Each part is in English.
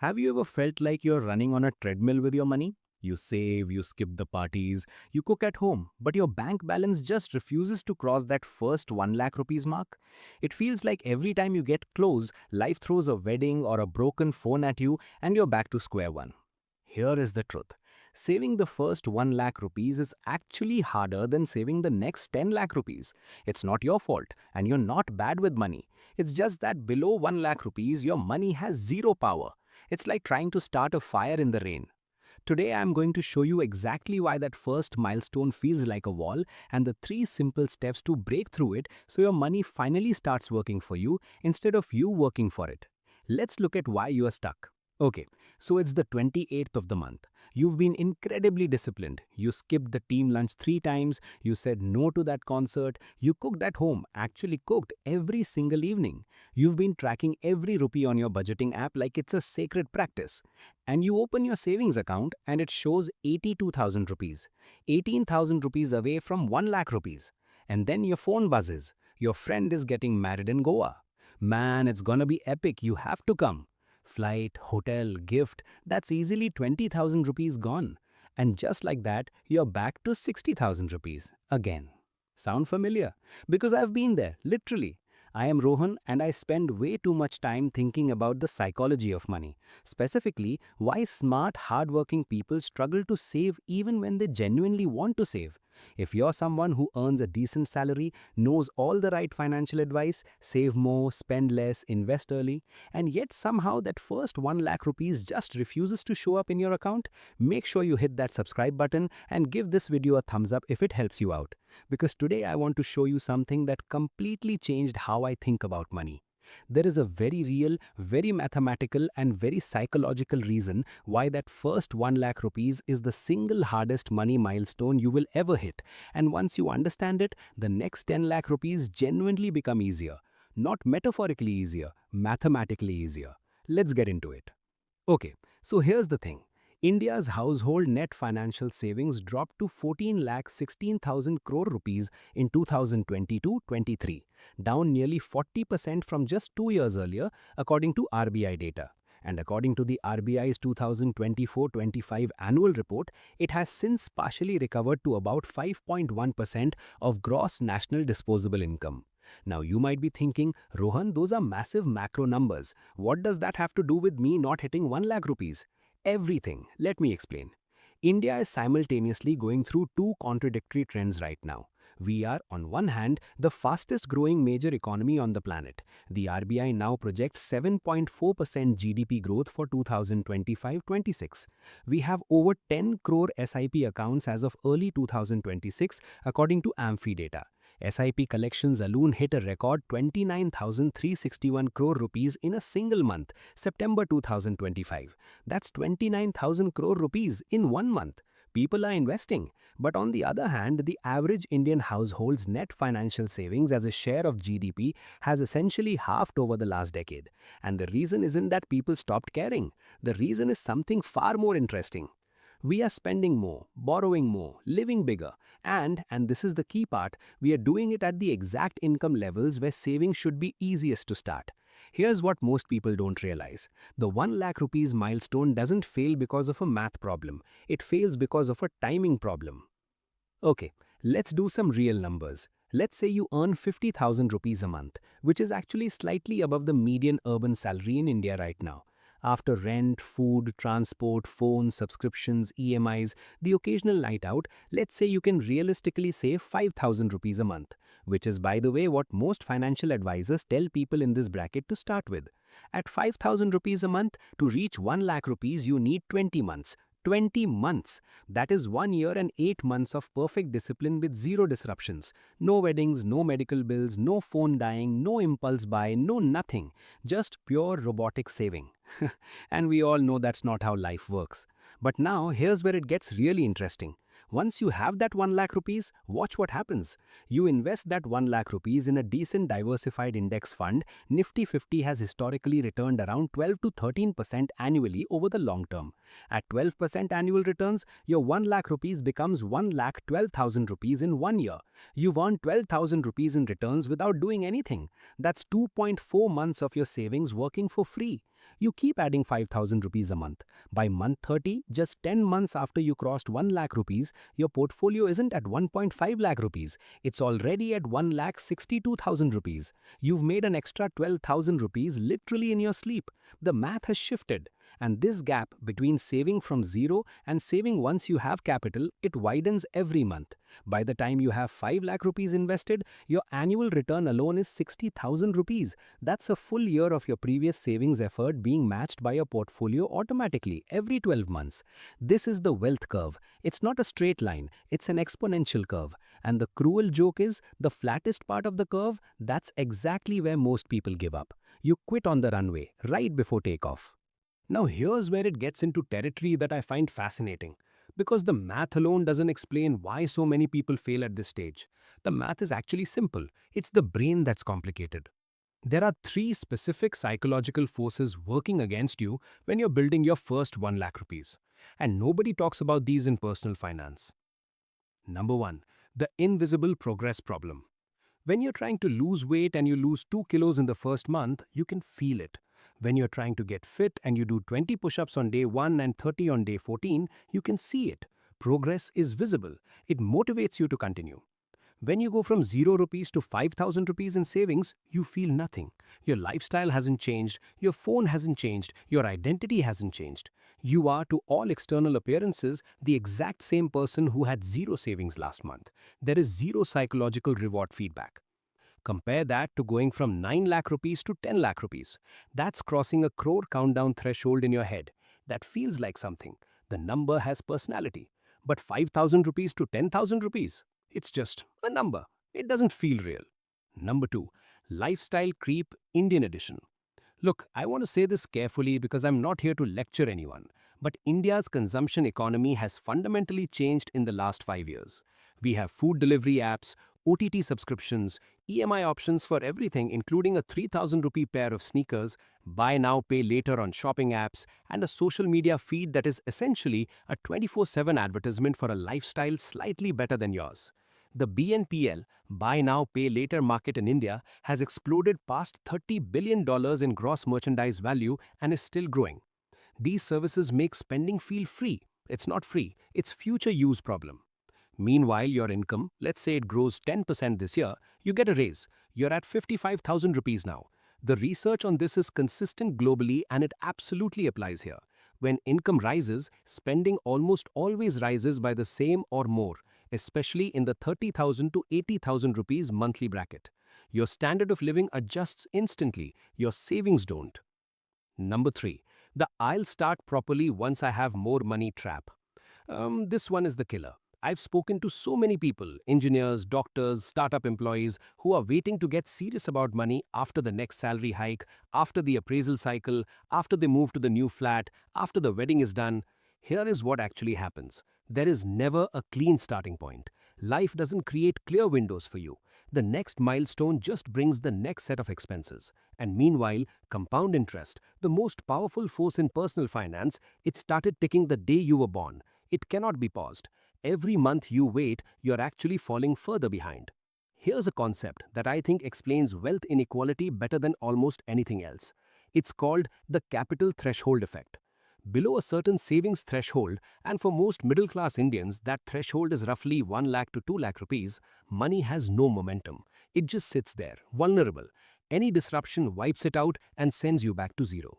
Have you ever felt like you're running on a treadmill with your money? You save, you skip the parties, you cook at home, but your bank balance just refuses to cross that first 1 lakh rupees mark. It feels like every time you get close, life throws a wedding or a broken phone at you and you're back to square one. Here is the truth. Saving the first 1 lakh rupees is actually harder than saving the next 10 lakh rupees. It's not your fault and you're not bad with money. It's just that below 1 lakh rupees, your money has zero power. It's like trying to start a fire in the rain. Today I'm going to show you exactly why that first milestone feels like a wall and the 3 simple steps to break through it so your money finally starts working for you instead of you working for it. Let's look at why you are stuck. Okay, so it's the 28th of the month. You've been incredibly disciplined. You skipped the team lunch 3 times, you said no to that concert, you cooked at home, actually cooked every single evening. You've been tracking every rupee on your budgeting app like it's a sacred practice. And you open your savings account and it shows 82,000 rupees, 18,000 rupees away from 1 lakh rupees. And then your phone buzzes. Your friend is getting married in Goa. Man, it's gonna be epic. You have to come. Flight, hotel, gift, that's easily 20,000 rupees gone. And just like that, you're back to 60,000 rupees again. Sound familiar? Because I've been there, literally. I am Rohan and I spend way too much time thinking about the psychology of money. Specifically, why smart, hardworking people struggle to save even when they genuinely want to save. If you're someone who earns a decent salary, knows all the right financial advice, save more, spend less, invest early, and yet somehow that first 1 lakh rupees just refuses to show up in your account, make sure you hit that subscribe button and give this video a thumbs up if it helps you out. Because today I want to show you something that completely changed how I think about money. There is a very real, very mathematical and very psychological reason why that first 1 lakh rupees is the single hardest money milestone you will ever hit. And once you understand it, the next 10 lakh rupees genuinely become easier. Not metaphorically easier, mathematically easier. Let's get into it. Okay, so here's the thing. India's household net financial savings dropped to 14 lakh 16,000 crore rupees in 2022-23, down nearly 40% from just 2 years earlier, according to RBI data. And according to the RBI's 2024-25 annual report, it has since partially recovered to about 5.1% of gross national disposable income. Now you might be thinking, Rohan, those are massive macro numbers. What does that have to do with me not hitting 1 lakh rupees? Everything. Let me explain. India is simultaneously going through two contradictory trends right now. We are, on one hand, the fastest growing major economy on the planet. The RBI now projects 7.4% GDP growth for 2025-26. We have over 10 crore SIP accounts as of early 2026, according to AMFI data. SIP collections alone hit a record 29,361 crore rupees in a single month, September 2025. That's 29,000 crore rupees in 1 month. People are investing. But on the other hand, the average Indian household's net financial savings as a share of GDP has essentially halved over the last decade. And the reason isn't that people stopped caring. The reason is something far more interesting. We are spending more, borrowing more, living bigger, and this is the key part, we are doing it at the exact income levels where saving should be easiest to start. Here's what most people don't realize. The 1 lakh rupees milestone doesn't fail because of a math problem. It fails because of a timing problem. Okay, let's do some real numbers. Let's say you earn 50,000 rupees a month, which is actually slightly above the median urban salary in India right now. After rent, food, transport, phone, subscriptions, EMIs, the occasional night out, let's say you can realistically save 5,000 rupees a month, which is, by the way, what most financial advisors tell people in this bracket to start with. At 5,000 rupees a month, to reach 1 lakh rupees, you need 20 months. 20 months. That is 1 year and 8 months of perfect discipline with zero disruptions. No weddings, no medical bills, no phone dying, no impulse buy, no nothing. Just pure robotic saving. And we all know that's not how life works. But now, here's where it gets really interesting. Once you have that 1 lakh rupees, watch what happens. You invest that 1 lakh rupees in a decent diversified index fund. Nifty 50 has historically returned around 12 to 13% annually over the long term. At 12% annual returns, your 1 lakh rupees becomes 1 lakh 12,000 rupees in 1 year. You've earned 12,000 rupees in returns without doing anything. That's 2.4 months of your savings working for free. You keep adding 5,000 rupees a month. By month 30, just 10 months after you crossed 1 lakh rupees, your portfolio isn't at 1.5 lakh rupees. It's already at 1 lakh 62,000 rupees. You've made an extra 12,000 rupees literally in your sleep. The math has shifted. And this gap between saving from zero and saving once you have capital, it widens every month. By the time you have 5 lakh rupees invested, your annual return alone is 60,000 rupees. That's a full year of your previous savings effort being matched by your portfolio automatically every 12 months. This is the wealth curve. It's not a straight line, it's an exponential curve. And the cruel joke is, the flattest part of the curve, that's exactly where most people give up. You quit on the runway right before takeoff. Now, here's where it gets into territory that I find fascinating. Because the math alone doesn't explain why so many people fail at this stage. The math is actually simple. It's the brain that's complicated. There are three specific psychological forces working against you when you're building your first 1 lakh rupees. And nobody talks about these in personal finance. Number one, the invisible progress problem. When you're trying to lose weight and you lose 2 kilos in the first month, you can feel it. When you're trying to get fit and you do 20 push-ups on day 1 and 30 on day 14, you can see it. Progress is visible. It motivates you to continue. When you go from 0 rupees to 5,000 rupees in savings, you feel nothing. Your lifestyle hasn't changed, your phone hasn't changed, your identity hasn't changed. You are, to all external appearances, the exact same person who had zero savings last month. There is zero psychological reward feedback. Compare that to going from 9 lakh rupees to 10 lakh rupees. That's crossing a crore countdown threshold in your head. That feels like something. The number has personality. But 5,000 rupees to 10,000 rupees? It's just a number. It doesn't feel real. Number two, lifestyle creep, Indian edition. Look, I want to say this carefully because I'm not here to lecture anyone, but India's consumption economy has fundamentally changed in the last 5 years. We have food delivery apps, OTT subscriptions, EMI options for everything, including a 3,000 rupee pair of sneakers, buy now, pay later on shopping apps, and a social media feed that is essentially a 24/7 advertisement for a lifestyle slightly better than yours. The BNPL, buy now, pay later market in India has exploded past $30 billion in gross merchandise value and is still growing. These services make spending feel free. It's not free, it's future use problem. Meanwhile, your income, let's say it grows 10% this year, you get a raise. You're at 55,000 rupees now. The research on this is consistent globally and it absolutely applies here. When income rises, spending almost always rises by the same or more, especially in the 30,000 to 80,000 rupees monthly bracket. Your standard of living adjusts instantly, your savings don't. Number three, the I'll start properly once I have more money trap. This one is the killer. I've spoken to so many people, engineers, doctors, startup employees, who are waiting to get serious about money after the next salary hike, after the appraisal cycle, after they move to the new flat, after the wedding is done. Here is what actually happens. There is never a clean starting point. Life doesn't create clear windows for you. The next milestone just brings the next set of expenses. And meanwhile, compound interest, the most powerful force in personal finance, it started ticking the day you were born. It cannot be paused. Every month you wait, you're actually falling further behind. Here's a concept that I think explains wealth inequality better than almost anything else. It's called the capital threshold effect. Below a certain savings threshold, and for most middle-class Indians, that threshold is roughly 1 lakh to 2 lakh rupees, money has no momentum. It just sits there, vulnerable. Any disruption wipes it out and sends you back to zero.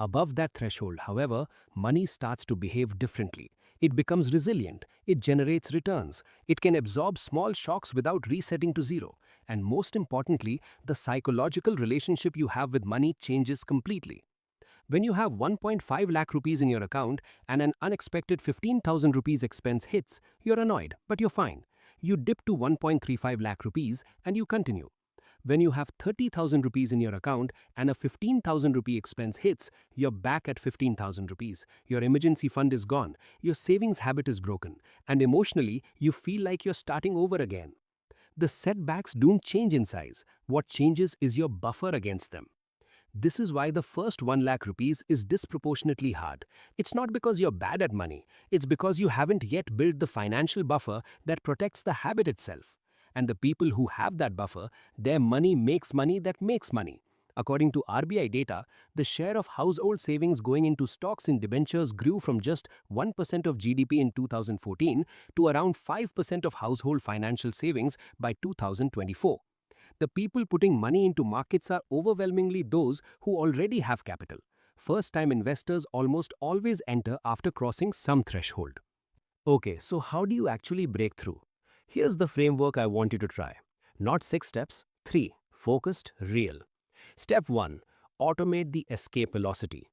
Above that threshold, however, money starts to behave differently. It becomes resilient, it generates returns, it can absorb small shocks without resetting to zero. And most importantly, the psychological relationship you have with money changes completely. When you have 1.5 lakh rupees in your account and an unexpected 15,000 rupees expense hits, you're annoyed, but you're fine. You dip to 1.35 lakh rupees and you continue. When you have 30,000 rupees in your account and a 15,000 rupee expense hits, you're back at 15,000 rupees. Your emergency fund is gone, your savings habit is broken, and emotionally, you feel like you're starting over again. The setbacks don't change in size. What changes is your buffer against them. This is why the first 1 lakh rupees is disproportionately hard. It's not because you're bad at money, it's because you haven't yet built the financial buffer that protects the habit itself. And the people who have that buffer, their money makes money that makes money. According to RBI data, the share of household savings going into stocks and debentures grew from just 1% of GDP in 2014 to around 5% of household financial savings by 2024. The people putting money into markets are overwhelmingly those who already have capital. First time investors almost always enter after crossing some threshold. Okay, so how do you actually break through? Here's the framework I want you to try. Not 6 steps, 3. Focused, real. Step 1. Automate the escape velocity.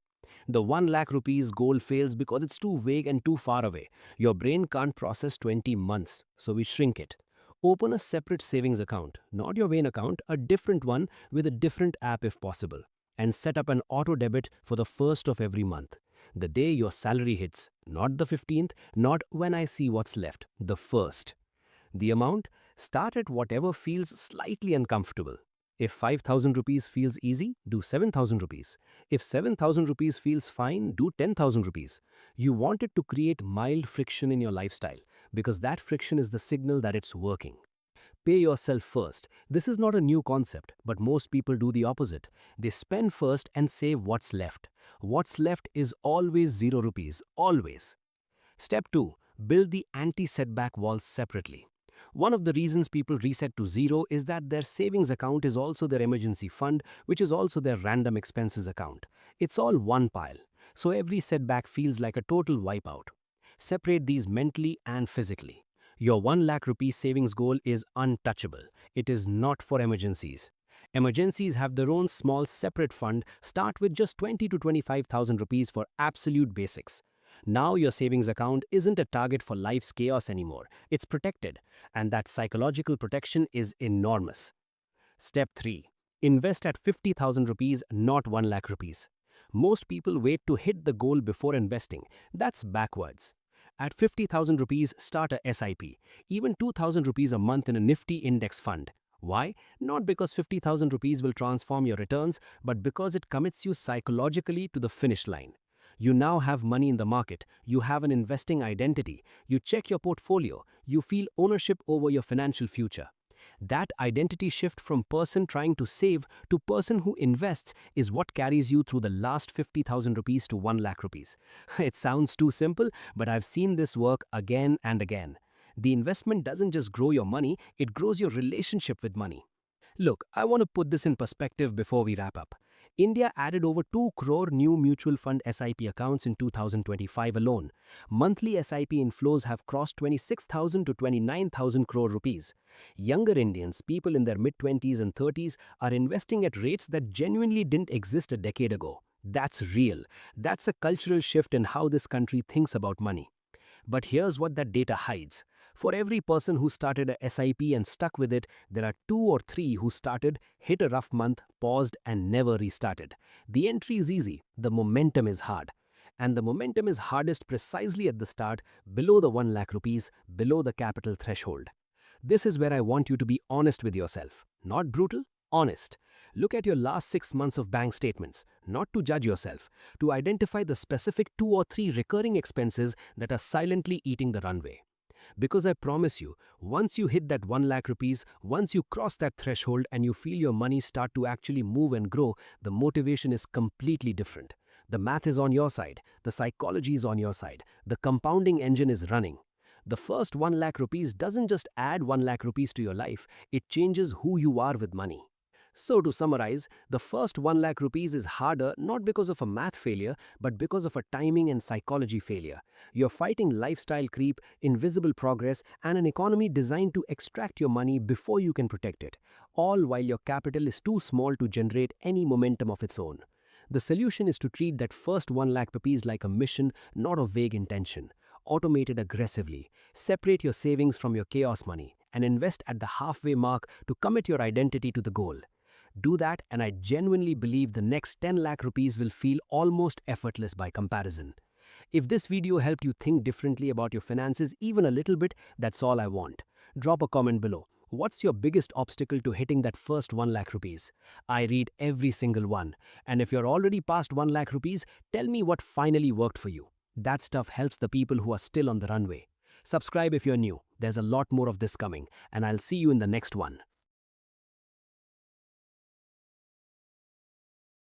The 1 lakh rupees goal fails because it's too vague and too far away. Your brain can't process 20 months, so we shrink it. Open a separate savings account, not your main account, a different one with a different app if possible, and set up an auto debit for the first of every month. The day your salary hits, not the 15th, not when I see what's left, the first. The amount? Start at whatever feels slightly uncomfortable. If 5,000 rupees feels easy, do 7,000 rupees. If 7,000 rupees feels fine, do 10,000 rupees. You want it to create mild friction in your lifestyle because that friction is the signal that it's working. Pay yourself first. This is not a new concept, but most people do the opposite. They spend first and save what's left. What's left is always 0 rupees, always. Step 2. Build the anti-setback walls separately. One of the reasons people reset to zero is that their savings account is also their emergency fund, which is also their random expenses account. It's all one pile, so every setback feels like a total wipeout. Separate these mentally and physically. Your 1 lakh rupee savings goal is untouchable. It is not for emergencies. Emergencies have their own small separate fund. Start with just 20 to 25,000 rupees for absolute basics. Now your savings account isn't a target for life's chaos anymore. It's protected, and that psychological protection is enormous. Step 3. Invest at 50,000 rupees, not 1 lakh rupees. Most people wait to hit the goal before investing. That's backwards. At 50,000 rupees, start a SIP, even 2,000 rupees a month in a nifty index fund. Why? Not because 50,000 rupees will transform your returns, but because it commits you psychologically to the finish line. You now have money in the market, you have an investing identity, you check your portfolio, you feel ownership over your financial future. That identity shift from person trying to save to person who invests is what carries you through the last 50,000 rupees to 1 lakh rupees. It sounds too simple, but I've seen this work again and again. The investment doesn't just grow your money, it grows your relationship with money. Look, I want to put this in perspective before we wrap up. India added over 2 crore new mutual fund SIP accounts in 2025 alone. Monthly SIP inflows have crossed 26,000 to 29,000 crore rupees. Younger Indians, people in their mid-20s and 30s, are investing at rates that genuinely didn't exist a decade ago. That's real. That's a cultural shift in how this country thinks about money. But here's what that data hides. For every person who started a SIP and stuck with it, there are 2 or 3 who started, hit a rough month, paused, and never restarted. The entry is easy, the momentum is hard. And the momentum is hardest precisely at the start, below the 1 lakh rupees, below the capital threshold. This is where I want you to be honest with yourself. Not brutal, honest. Look at your last 6 months of bank statements, not to judge yourself, to identify the specific 2 or 3 recurring expenses that are silently eating the runway. Because I promise you, once you hit that 1 lakh rupees, once you cross that threshold and you feel your money start to actually move and grow, the motivation is completely different. The math is on your side, the psychology is on your side, the compounding engine is running. The first 1 lakh rupees doesn't just add 1 lakh rupees to your life, it changes who you are with money. So to summarize, the first 1 lakh rupees is harder not because of a math failure, but because of a timing and psychology failure. You're fighting lifestyle creep, invisible progress, and an economy designed to extract your money before you can protect it, all while your capital is too small to generate any momentum of its own. The solution is to treat that first 1 lakh rupees like a mission, not a vague intention. Automate it aggressively. Separate your savings from your chaos money and invest at the halfway mark to commit your identity to the goal. Do that, and I genuinely believe the next 10 lakh rupees will feel almost effortless by comparison. If this video helped you think differently about your finances even a little bit, that's all I want. Drop a comment below. What's your biggest obstacle to hitting that first 1 lakh rupees? I read every single one. And if you're already past 1 lakh rupees, tell me what finally worked for you. That stuff helps the people who are still on the runway. Subscribe if you're new. There's a lot more of this coming, and I'll see you in the next one.